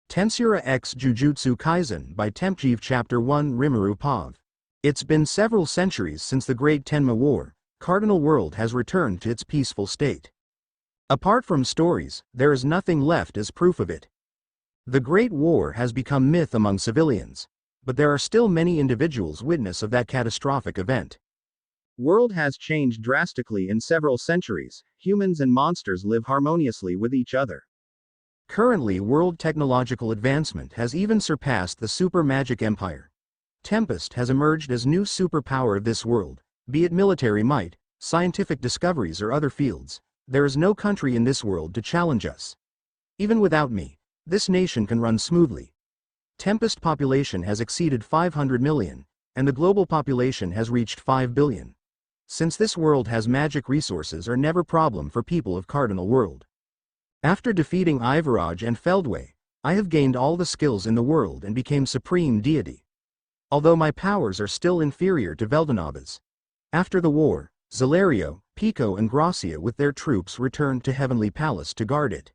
Tensura x Jujutsu Kaisen by tempjiv Chapter 1 Rimuru Pav. It's been several centuries since the Great Tenma War. Cardinal World has returned to its peaceful state. Apart from stories, there is nothing left as proof of it. The Great War has become myth among civilians, but there are still many individuals witness of that catastrophic event. World has changed drastically in several centuries. Humans and monsters live harmoniously with each other. Currently, world technological advancement has even surpassed the super magic empire. Tempest has emerged as new superpower of this world, be it military might, scientific discoveries or other fields. There is no country in this world to challenge us. Even without me, this nation can run smoothly. Tempest population has exceeded 500 million, and the global population has reached 5 billion. Since this world has magic, resources are never problem for people of Cardinal World. After defeating Ivaraj and Feldway, I have gained all the skills in the world and became supreme deity. Although my powers are still inferior to Veldanaba's. After the war, Zelario, Pico and Gracia with their troops returned to Heavenly Palace to guard it.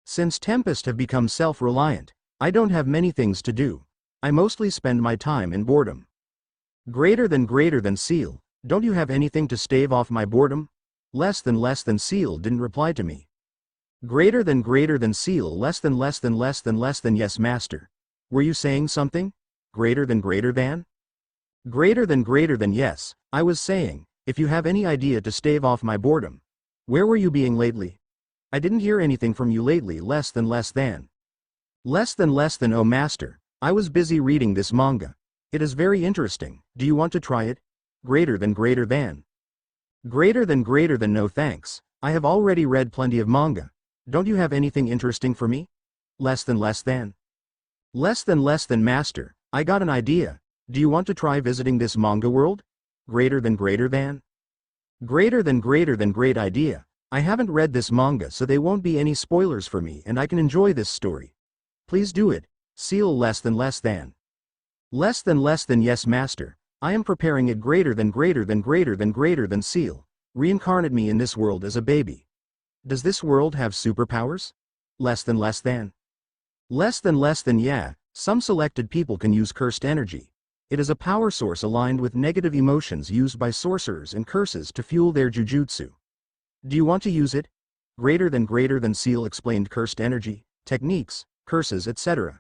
Since Tempest have become self-reliant, I don't have many things to do. I mostly spend my time in boredom. Greater than Seal, don't you have anything to stave off my boredom? Less than Seal didn't reply to me. Greater than Seal, less than yes master. Were you saying something? Greater than? Greater than yes, I was saying, if you have any idea to stave off my boredom. Where were you being lately? I didn't hear anything from you lately. Less than. Oh master, I was busy reading this manga. It is very interesting. Do you want to try it? Greater than. No thanks. I have already read plenty of manga. Don't you have anything interesting for me? Less than master, I got an idea. Do you want to try visiting this manga world? Greater than? Great idea. I haven't read this manga, so they won't be any spoilers for me and I can enjoy this story. Please do it. Seal. Less than. Yes master. I am preparing it. Greater than Seal. Reincarnate me in this world as a baby. Does this world have superpowers? Less than. Yeah, some selected people can use cursed energy. It is a power source aligned with negative emotions used by sorcerers and curses to fuel their jujutsu. Do you want to use it? Greater than Seal explained cursed energy, techniques, curses, etc.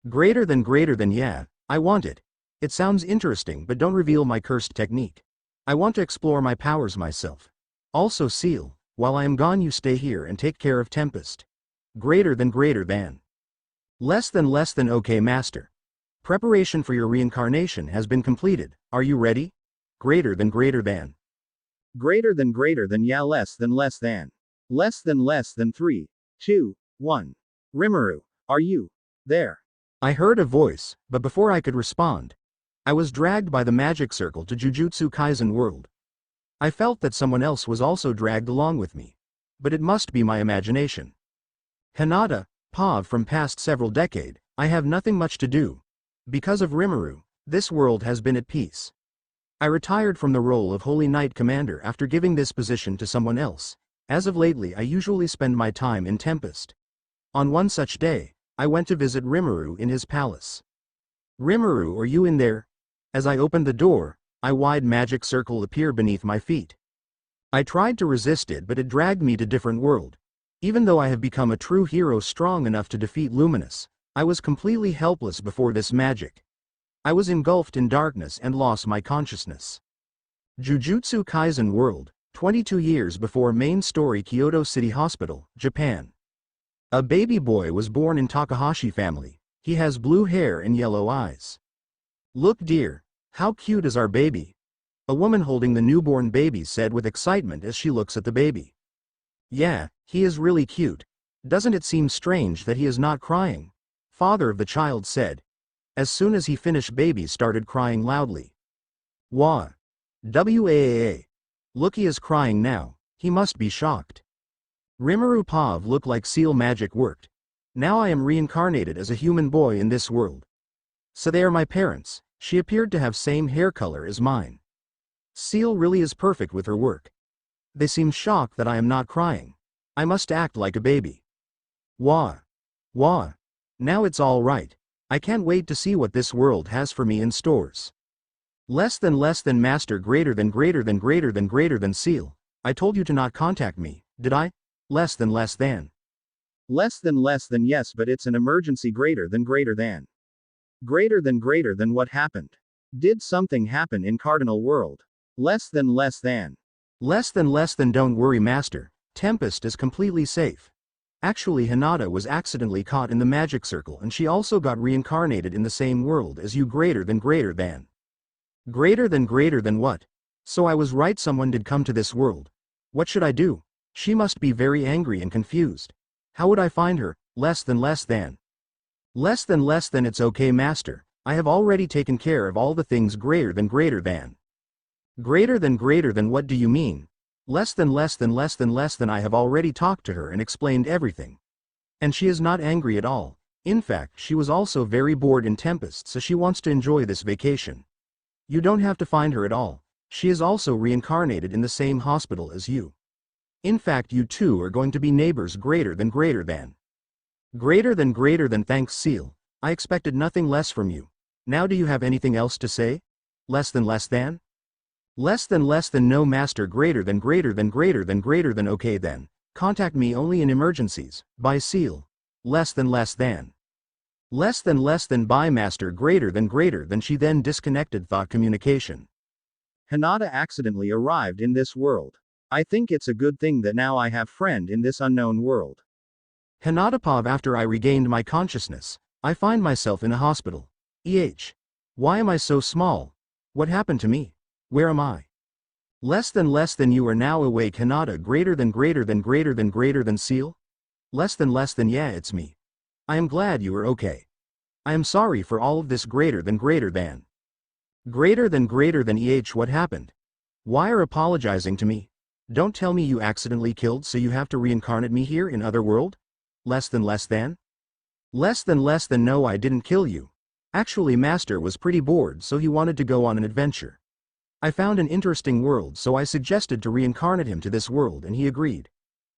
Greater than yeah, I want it. It sounds interesting, but don't reveal my cursed technique. I want to explore my powers myself. Also Seal, while I am gone you stay here and take care of Tempest. Greater than. Less than. Okay master. Preparation for your reincarnation has been completed. Are you ready? Greater than. Yeah, less than. Less than 3, 2, 1. Rimuru, are you there? I heard a voice, but before I could respond, I was dragged by the magic circle to Jujutsu Kaisen world. I felt that someone else was also dragged along with me. But it must be my imagination. Hinata, Pav from past several decades, I have nothing much to do. Because of Rimuru, this world has been at peace. I retired from the role of Holy Knight Commander after giving this position to someone else. As of lately I usually spend my time in Tempest. On one such day, I went to visit Rimuru in his palace. Rimuru, are you in there? As I opened the door, a wide magic circle appeared beneath my feet. I tried to resist it, but it dragged me to different world. Even though I have become a true hero strong enough to defeat Luminous, I was completely helpless before this magic. I was engulfed in darkness and lost my consciousness. Jujutsu Kaisen world, 22 years before main story. Kyoto City Hospital, Japan. A baby boy was born in Takahashi family. He has blue hair and yellow eyes. Look dear, how cute is our baby? A woman holding the newborn baby said with excitement as she looks at the baby. Yeah, he is really cute. Doesn't it seem strange that he is not crying? Father of the child said. As soon as he finished, baby started crying loudly. Wah. Waa. Look, he is crying now. He must be shocked. Rimuru Pav looked like Seal magic worked. Now I am reincarnated as a human boy in this world. So they are my parents. She appeared to have same hair color as mine. Seal really is perfect with her work. They seem shocked that I am not crying. I must act like a baby. Wah. Wah. Now it's all right. I can't wait to see what this world has for me in stores. Less than master greater than seal. I told you to not contact me, did I? Less than. Less than yes, but it's an emergency greater than. Greater than what happened? Did something happen in Cardinal World? Less than. Less than don't worry master. Tempest is completely safe. Actually Hinata was accidentally caught in the magic circle and she also got reincarnated in the same world as you greater than. Greater than what? So I was right, someone did come to this world. What should I do? She must be very angry and confused. How would I find her? Less than. It's okay master. I have already taken care of all the things greater than. Greater than what do you mean? Less than I have already talked to her and explained everything. And she is not angry at all. In fact, she was also very bored in Tempest, so she wants to enjoy this vacation. You don't have to find her at all. She is also reincarnated in the same hospital as you. In fact, you two are going to be neighbors. Greater than. Thanks Seal. I expected nothing less from you. Now do you have anything else to say? Less than. Less than no master. Greater than. Okay then. Contact me only in emergencies. Bye Seal. Less than. Bye master. Greater than she then disconnected thought communication. Hinata accidentally arrived in this world. I think it's a good thing that now I have friend in this unknown world. Hinata after I regained my consciousness, I find myself in a hospital. Why am I so small? What happened to me? Where am I? Less than you are now awake Hinata. Greater than Seal? Less than yeah, it's me. I am glad you are okay. I am sorry for all of this. Greater than. What happened? Why are apologizing to me? Don't tell me you accidentally killed so you have to reincarnate me here in other world? Less than. No, I didn't kill you. Actually master was pretty bored so he wanted to go on an adventure. I found an interesting world so I suggested to reincarnate him to this world and he agreed.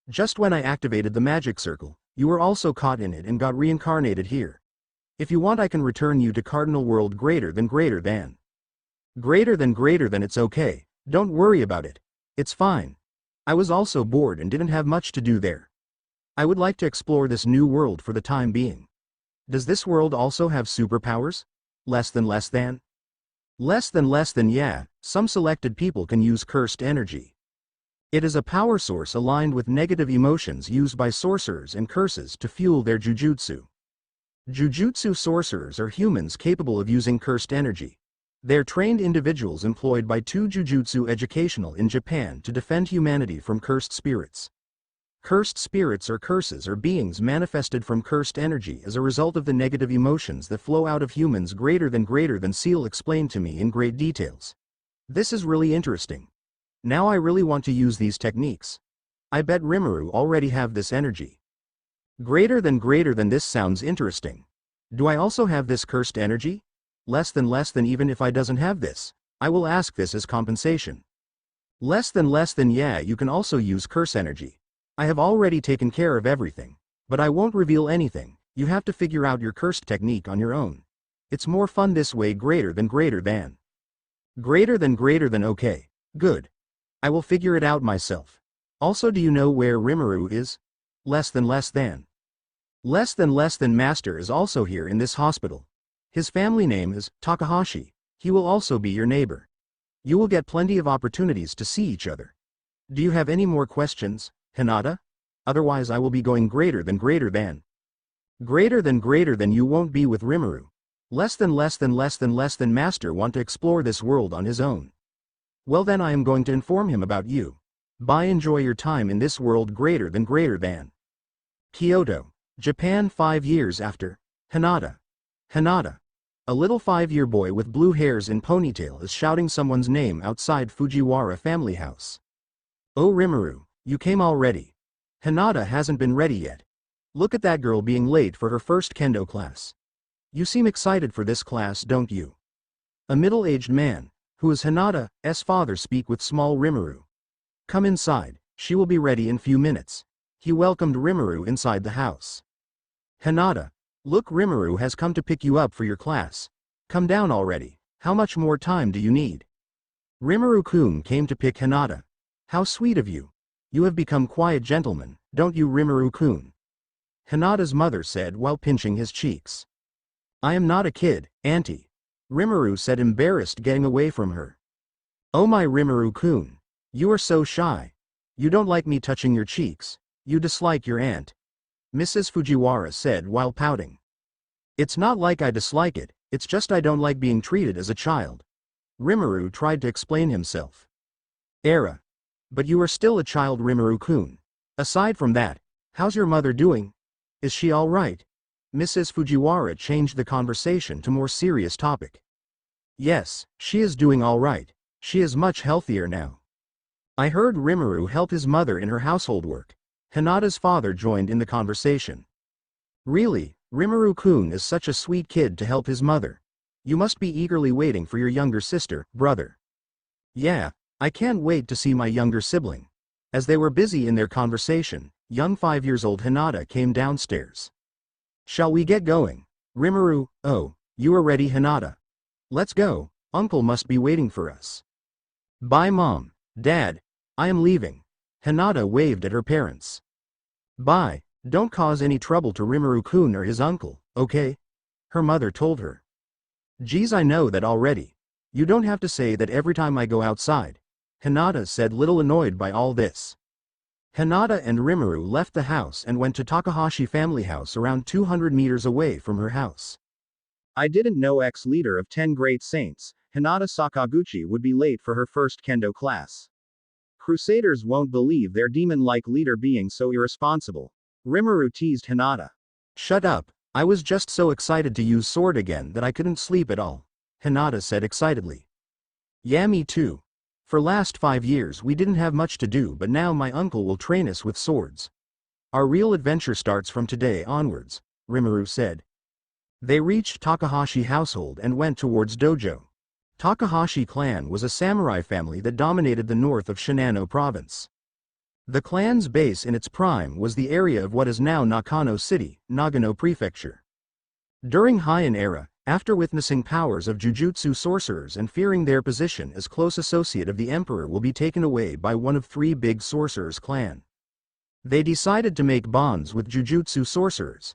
Just when I activated the magic circle, you were also caught in it and got reincarnated here. If you want I can return you to Cardinal World. Greater than. It's okay, don't worry about it. It's fine. I was also bored and didn't have much to do there. I would like to explore this new world for the time being. Does this world also have superpowers? Less than. Yeah, some selected people can use cursed energy. It is a power source aligned with negative emotions used by sorcerers and curses to fuel their jujutsu. Jujutsu sorcerers are humans capable of using cursed energy. They are trained individuals employed by two Jujutsu educational in Japan to defend humanity from cursed spirits. Cursed spirits or curses are beings manifested from cursed energy as a result of the negative emotions that flow out of humans. Greater than Seal explained to me in great details. This is really interesting. Now I really want to use these techniques. I bet Rimuru already have this energy. Greater than this sounds interesting. Do I also have this cursed energy? Less than even if I doesn't have this, I will ask this as compensation. Less than yeah, you can also use curse energy. I have already taken care of everything. But I won't reveal anything, you have to figure out your cursed technique on your own. It's more fun this way. Greater than. Okay. Good. I will figure it out myself. Also, do you know where Rimuru is? Less than. Master is also here in this hospital. His family name is Takahashi. He will also be your neighbor. You will get plenty of opportunities to see each other. Do you have any more questions, Hinata? Otherwise I will be going. Greater than. You won't be with Rimuru. Less than Master want to explore this world on his own. Well then I am going to inform him about you. Bye, enjoy your time in this world. Greater than. Kyoto, Japan. 5 years after. Hinata. A little 5-year boy with blue hairs in ponytail is shouting someone's name outside Fujiwara family house. Oh Rimuru, you came already. Hinata hasn't been ready yet. Look at that girl being late for her first kendo class. You seem excited for this class, don't you? A middle-aged man, who is Hinata's father, speak with small Rimuru. Come inside, she will be ready in few minutes. He welcomed Rimuru inside the house. Hinata, Look, Rimuru has come to pick you up for your class. Come down already. How much more time do you need? Rimuru-kun came to pick Hinata. How sweet of you. You have become quiet gentleman, don't you, Rimuru-kun? Hinata's mother said while pinching his cheeks. I am not a kid, auntie. Rimuru said, embarrassed, getting away from her. Oh my, Rimuru-kun. You are so shy. You don't like me touching your cheeks. You dislike your aunt. Mrs. Fujiwara said while pouting. It's not like I dislike it, it's just I don't like being treated as a child. Rimuru tried to explain himself. Era. But you are still a child, Rimuru-kun. Aside from that, how's your mother doing? Is she all right? Mrs. Fujiwara changed the conversation to more serious topic. Yes, she is doing all right. She is much healthier now. I heard Rimuru help his mother in her household work. Hinata's father joined in the conversation. Really, Rimuru-kun is such a sweet kid to help his mother. You must be eagerly waiting for your younger sister, brother. Yeah, I can't wait to see my younger sibling. As they were busy in their conversation, young 5-year-old Hinata came downstairs. Shall we get going? Rimuru, oh, you are ready, Hinata. Let's go, uncle must be waiting for us. Bye mom, dad, I am leaving. Hinata waved at her parents. Bye, don't cause any trouble to Rimuru-kun or his uncle, okay? Her mother told her. Geez, I know that already. You don't have to say that every time I go outside. Hinata said, little annoyed by all this. Hinata and Rimuru left the house and went to Takahashi family house around 200 meters away from her house. I didn't know ex-leader of 10 great saints, Hinata Sakaguchi, would be late for her first kendo class. Crusaders won't believe their demon-like leader being so irresponsible. Rimuru teased Hinata. Shut up, I was just so excited to use sword again that I couldn't sleep at all, Hinata said excitedly. Yeah, me too. For last 5 years we didn't have much to do, but now my uncle will train us with swords. Our real adventure starts from today onwards, Rimuru said. They reached Takahashi household and went towards Dojo. Takahashi clan was a samurai family that dominated the north of Shinano province. The clan's base in its prime was the area of what is now Nakano City, Nagano Prefecture. During Heian era, after witnessing powers of Jujutsu sorcerers and fearing their position as close associate of the emperor will be taken away by one of 3 big sorcerers' clan, they decided to make bonds with Jujutsu sorcerers.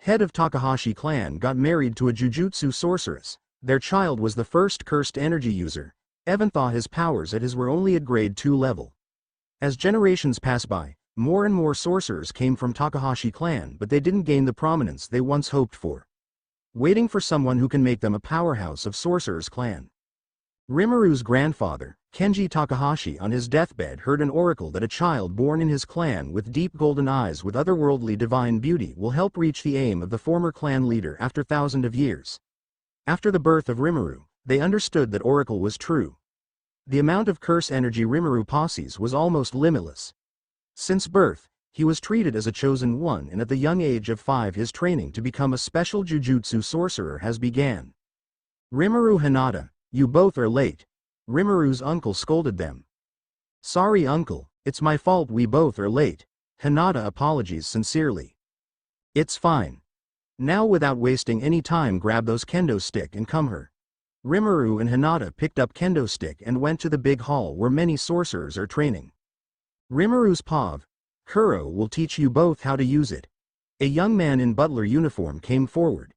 Head of Takahashi clan got married to a Jujutsu sorceress. Their child was the first cursed energy user. Even though his powers at his were only at grade 2 level. As generations passed by, more and more sorcerers came from Takahashi clan, but they didn't gain the prominence they once hoped for. Waiting for someone who can make them a powerhouse of sorcerers clan. Rimuru's grandfather, Kenji Takahashi, on his deathbed heard an oracle that a child born in his clan with deep golden eyes with otherworldly divine beauty will help reach the aim of the former clan leader after thousands of years. After the birth of Rimuru, they understood that oracle was true. The amount of curse energy Rimuru possesses was almost limitless. Since birth, he was treated as a chosen one, and at the young age of 5 his training to become a special Jujutsu sorcerer has began. Rimuru, Hinata, you both are late. Rimuru's uncle scolded them. Sorry uncle, it's my fault we both are late. Hinata apologized sincerely. It's fine. Now without wasting any time, grab those kendo stick and come here. Rimuru and Hinata picked up kendo stick and went to the big hall where many sorcerers are training. Rimuru's Pav, Kuro, will teach you both how to use it. A young man in butler uniform came forward.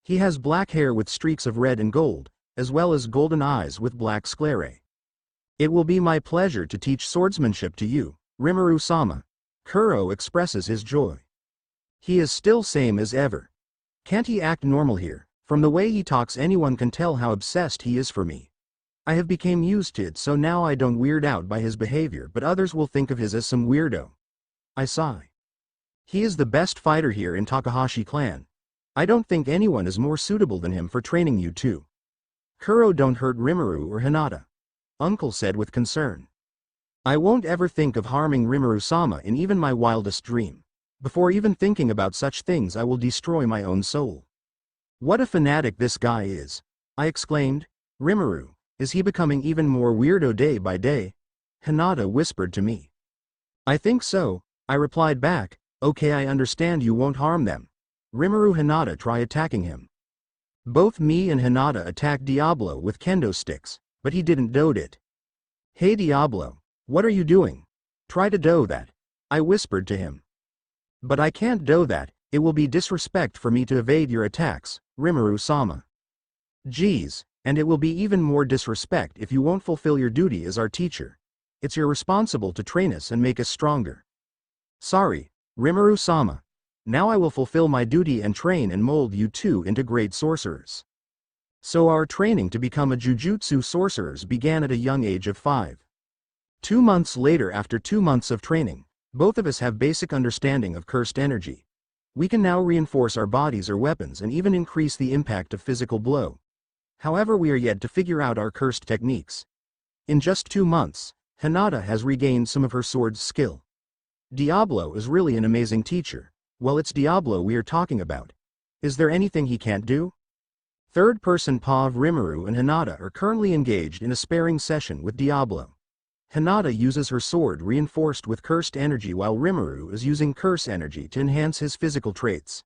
He has black hair with streaks of red and gold, as well as golden eyes with black sclerae. It will be my pleasure to teach swordsmanship to you, Rimuru-sama. Kuro expresses his joy. He is still same as ever. Can't he act normal here? From the way he talks anyone can tell how obsessed he is for me. I have become used to it, so now I don't weird out by his behavior, but others will think of his as some weirdo. I sigh. He is the best fighter here in Takahashi clan. I don't think anyone is more suitable than him for training you two. Kuro, don't hurt Rimuru or Hinata. Uncle said with concern. I won't ever think of harming Rimuru-sama in even my wildest dream. Before even thinking about such things I will destroy my own soul. What a fanatic this guy is, I exclaimed. Rimuru, is he becoming even more weirdo day by day? Hinata whispered to me. I think so, I replied back. Okay, I understand you won't harm them. Rimuru Hinata try attacking him. Both me and Hinata attacked Diablo with kendo sticks, but he didn't do it. Hey Diablo, what are you doing? Try to do that, I whispered to him. But I can't do that, it will be disrespect for me to evade your attacks, Rimuru-sama. Geez, and it will be even more disrespect if you won't fulfill your duty as our teacher. It's your responsible to train us and make us stronger. Sorry, Rimuru-sama. Now I will fulfill my duty and train and mold you two into great sorcerers. So our training to become a Jujutsu sorcerers began at a young age of 5. 2 months later, after 2 months of training, both of us have basic understanding of cursed energy. We can now reinforce our bodies or weapons and even increase the impact of physical blow. However, we are yet to figure out our cursed techniques. In just 2 months, Hinata has regained some of her sword's skill. Diablo is really an amazing teacher. Well, it's Diablo we are talking about. Is there anything he can't do? Third-person POV Rimuru and Hinata are currently engaged in a sparring session with Diablo. Hinata uses her sword reinforced with cursed energy while Rimuru is using curse energy to enhance his physical traits.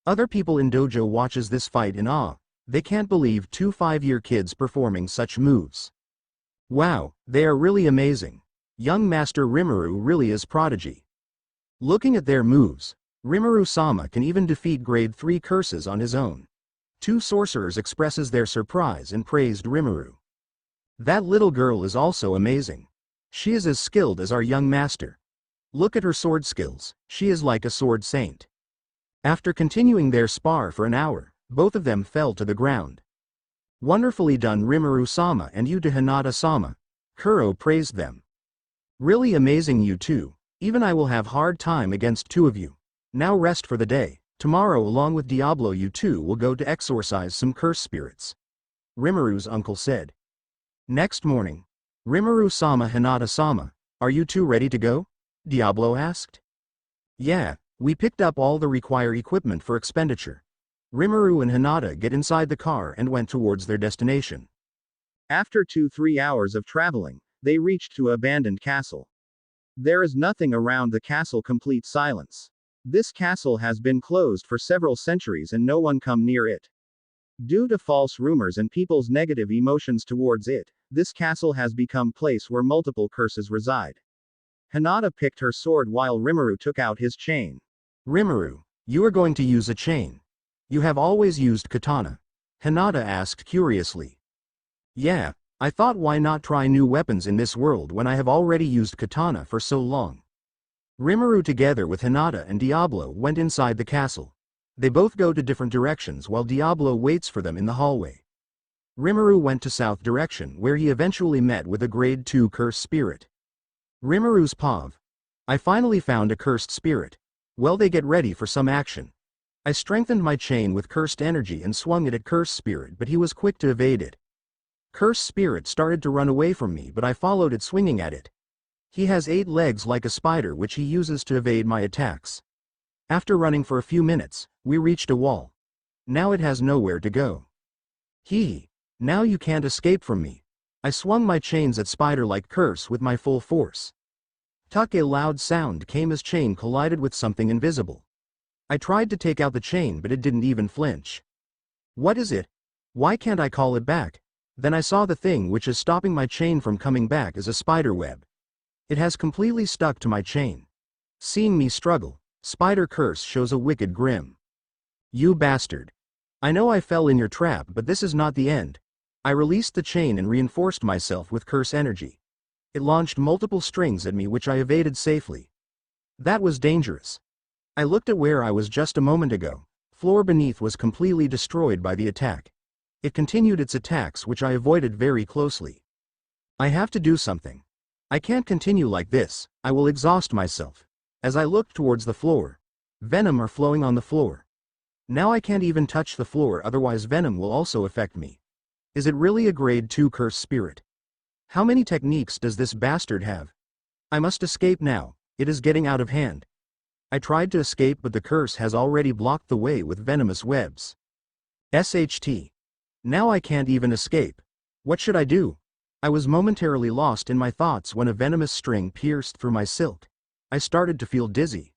Other people in Dojo watches this fight in awe. They can't believe 2 5-year kids performing such moves. Wow, they are really amazing. Young Master Rimuru really is prodigy. Looking at their moves, Rimuru-sama can even defeat grade 3 curses on his own. 2 sorcerers expresses their surprise and praised Rimuru. That little girl is also amazing. She is as skilled as our young master. Look at her sword skills, she is like a sword saint. After continuing their spar for an hour, both of them fell to the ground. Wonderfully done Rimuru-sama, and you to Hinata-sama. Kuro praised them. Really amazing you two, even I will have hard time against 2 of you. Now rest for the day. Tomorrow along with Diablo you two will go to exorcise some curse spirits. Rimuru's uncle said. Next morning, Rimuru-sama Hinata-sama, are you two ready to go? Diablo asked. Yeah, we picked up all the required equipment for expenditure. Rimuru and Hinata get inside the car and went towards their destination. After 2-3 hours of traveling, they reached to an abandoned castle. There is nothing around the castle, complete silence. This castle has been closed for several centuries and no one come near it. Due to false rumors and people's negative emotions towards it, this castle has become a place where multiple curses reside. Hinata picked her sword while Rimuru took out his chain. Rimuru, you are going to use a chain. You have always used katana? Hinata asked curiously. Yeah, I thought why not try new weapons in this world when I have already used katana for so long. Rimuru together with Hinata and Diablo went inside the castle. They both go to different directions while Diablo waits for them in the hallway. Rimuru went to south direction where he eventually met with a grade 2 cursed spirit. Rimuru's POV. I finally found a cursed spirit. Well, they get ready for some action. I strengthened my chain with cursed energy and swung it at cursed spirit, but he was quick to evade it. Cursed spirit started to run away from me, but I followed it swinging at it. He has 8 legs like a spider which he uses to evade my attacks. After running for a few minutes, we reached a wall. Now it has nowhere to go. Hee. Now you can't escape from me. I swung my chains at spider-like curse with my full force. Tuck, a loud sound came as chain collided with something invisible. I tried to take out the chain but it didn't even flinch. What is it? Why can't I call it back? Then I saw the thing which is stopping my chain from coming back as a spider web. It has completely stuck to my chain. Seeing me struggle, spider curse shows a wicked grim. You bastard. I know I fell in your trap, but this is not the end. I released the chain and reinforced myself with curse energy. It launched multiple strings at me which I evaded safely. That was dangerous. I looked at where I was just a moment ago. Floor beneath was completely destroyed by the attack. It continued its attacks which I avoided very closely. I have to do something. I can't continue like this, I will exhaust myself. As I looked towards the floor, venom are flowing on the floor. Now I can't even touch the floor, otherwise venom will also affect me. Is it really a grade 2 cursed spirit? How many techniques does this bastard have? I must escape now, it is getting out of hand. I tried to escape but the curse has already blocked the way with venomous webs. SHT. Now I can't even escape. What should I do? I was momentarily lost in my thoughts when a venomous string pierced through my silk. I started to feel dizzy.